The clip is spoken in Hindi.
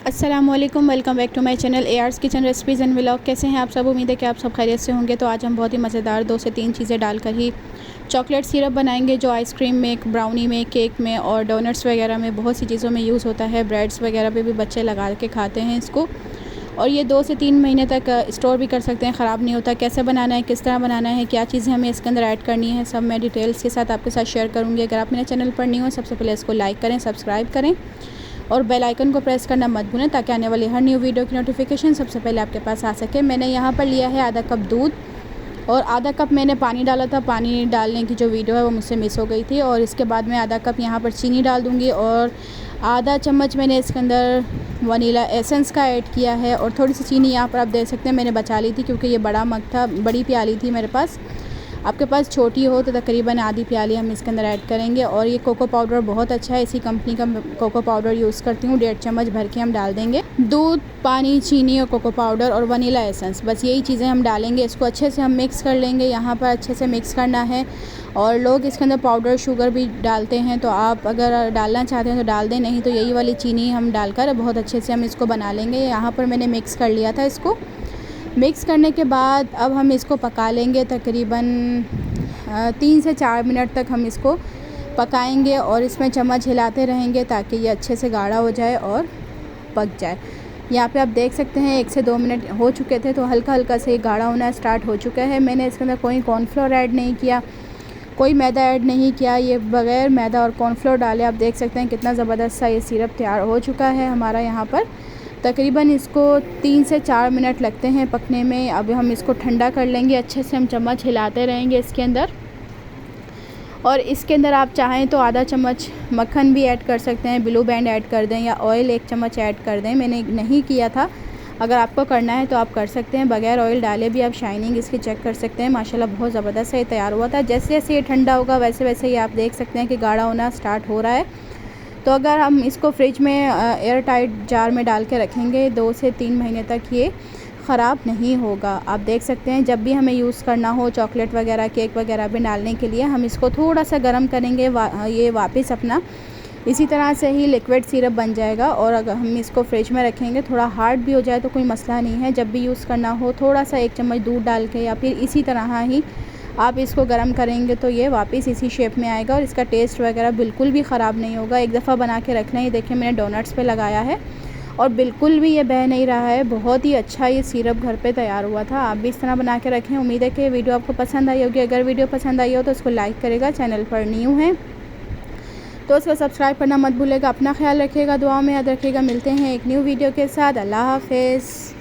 अस्सलामुअलैकुम, welcome back to my channel AR's kitchen recipes and vlog. कैसे हैं आप सब? उम्मीद है कि आप सब खैरियत से होंगे। तो आज हम बहुत ही मज़ेदार 2 से 3 चीज़ें डालकर ही चॉकलेट सिरप बनाएंगे, जो आइसक्रीम में, ब्राउनी में, केक में और डोनट्स वगैरह में बहुत सी चीज़ों में यूज़ होता है। ब्रेड्स वगैरह पे भी बच्चे लगा के खाते हैं इसको, और ये 2 से 3 महीने तक स्टोर भी कर सकते हैं, ख़राब नहीं होता। कैसे बनाना है, किस तरह बनाना है, क्या चीज़ें हमें इसके अंदर ऐड करनी है, सब मैं डिटेल्स के साथ आपके साथ शेयर करूँगी। अगर आप मेरे चैनल पर न्यू हो, सबसे पहले इसको लाइक करें, सब्सक्राइब करें और बेल आइकन को प्रेस करना मत भूलें, ताकि आने वाली हर न्यू वीडियो की नोटिफिकेशन सबसे पहले आपके पास आ सके। मैंने यहाँ पर लिया है आधा कप दूध और आधा कप मैंने पानी डाला था। पानी डालने की जो वीडियो है वो मुझसे मिस हो गई थी। और इसके बाद मैं आधा कप यहाँ पर चीनी डाल दूँगी और आधा चम्मच मैंने इसके अंदर वनीला एसेंस का ऐड किया है। और थोड़ी सी चीनी यहाँ पर आप देख सकते हैं मैंने बचा ली थी, क्योंकि ये बड़ा मग था, बड़ी प्याली थी मेरे पास। आपके पास छोटी हो तो तकरीबन आधी प्याली हम इसके अंदर ऐड करेंगे। और ये कोको पाउडर बहुत अच्छा है, इसी कंपनी का कोको पाउडर यूज़ करती हूँ। 1.5 चम्मच भर के हम डाल देंगे। दूध, पानी, चीनी और कोको पाउडर और वनीला एसेंस, बस यही चीज़ें हम डालेंगे। इसको अच्छे से हम मिक्स कर लेंगे। यहाँ पर अच्छे से मिक्स करना है। और लोग इसके अंदर पाउडर शुगर भी डालते हैं, तो आप अगर डालना चाहते हैं तो डाल दें, नहीं तो यही वाली चीनी हम डालकर बहुत अच्छे से हम इसको बना लेंगे। यहाँ पर मैंने मिक्स कर लिया था इसको। मिक्स करने के बाद अब हम इसको पका लेंगे। तकरीबन 3 से 4 मिनट तक हम इसको पकाएंगे और इसमें चम्मच हिलाते रहेंगे, ताकि ये अच्छे से गाढ़ा हो जाए और पक जाए। यहाँ पे आप देख सकते हैं 1 से 2 मिनट हो चुके थे, तो हल्का हल्का से गाढ़ा होना स्टार्ट हो चुका है। मैंने इसके अंदर कोई कॉर्नफ्लोर ऐड नहीं किया, कोई मैदा ऐड नहीं किया। ये बग़ैर मैदा और कॉर्नफ्लोर डाले आप देख सकते हैं कितना ज़बरदस्त सा ये सिरप तैयार हो चुका है हमारा। यहाँ पर तकरीबन इसको 3 से 4 मिनट लगते हैं पकने में। अब हम इसको ठंडा कर लेंगे। अच्छे से हम चम्मच हिलाते रहेंगे इसके अंदर। और इसके अंदर आप चाहें तो आधा चम्मच मक्खन भी ऐड कर सकते हैं, ब्लू बैंड ऐड कर दें, या ऑयल 1 चम्मच ऐड कर दें। मैंने नहीं किया था, अगर आपको करना है तो आप कर सकते हैं। बगैर ऑयल डाले भी आप शाइनिंग इसकी चेक कर सकते हैं। माशाल्लाह बहुत ज़बरदस्त ये तैयार हुआ था। जैसे जैसे ये ठंडा होगा वैसे वैसे ही आप देख सकते हैं कि गाढ़ा होना स्टार्ट हो रहा है। तो अगर हम इसको फ्रिज में एयर टाइट जार में डाल के रखेंगे 2 से 3 महीने तक, ये ख़राब नहीं होगा। आप देख सकते हैं जब भी हमें यूज़ करना हो चॉकलेट वगैरह, केक वगैरह में डालने के लिए, हम इसको थोड़ा सा गर्म करेंगे, ये वापस अपना इसी तरह से ही लिक्विड सिरप बन जाएगा। और अगर हम इसको फ्रिज में रखेंगे, थोड़ा हार्ड भी हो जाए तो कोई मसला नहीं है। जब भी यूज़ करना हो थोड़ा सा 1 चम्मच दूध डाल के या फिर इसी तरह ही आप इसको गर्म करेंगे तो ये वापस इसी शेप में आएगा और इसका टेस्ट वगैरह बिल्कुल भी ख़राब नहीं होगा। एक दफ़ा बना के रखना। ये देखिए मैंने डोनट्स पे लगाया है और बिल्कुल भी ये बह नहीं रहा है। बहुत ही अच्छा ये सिरप घर पे तैयार हुआ था। आप भी इस तरह बना के रखें। उम्मीद है कि वीडियो आपको पसंद आई होगी। अगर वीडियो पसंद आई हो तो उसको लाइक करेगा, चैनल पर न्यू है तो उसको सब्सक्राइब करना मत भूलेगा। अपना ख्याल रखिएगा, दुआ में याद रखिएगा। मिलते हैं एक न्यू वीडियो के साथ। अल्लाह हाफ़िज़।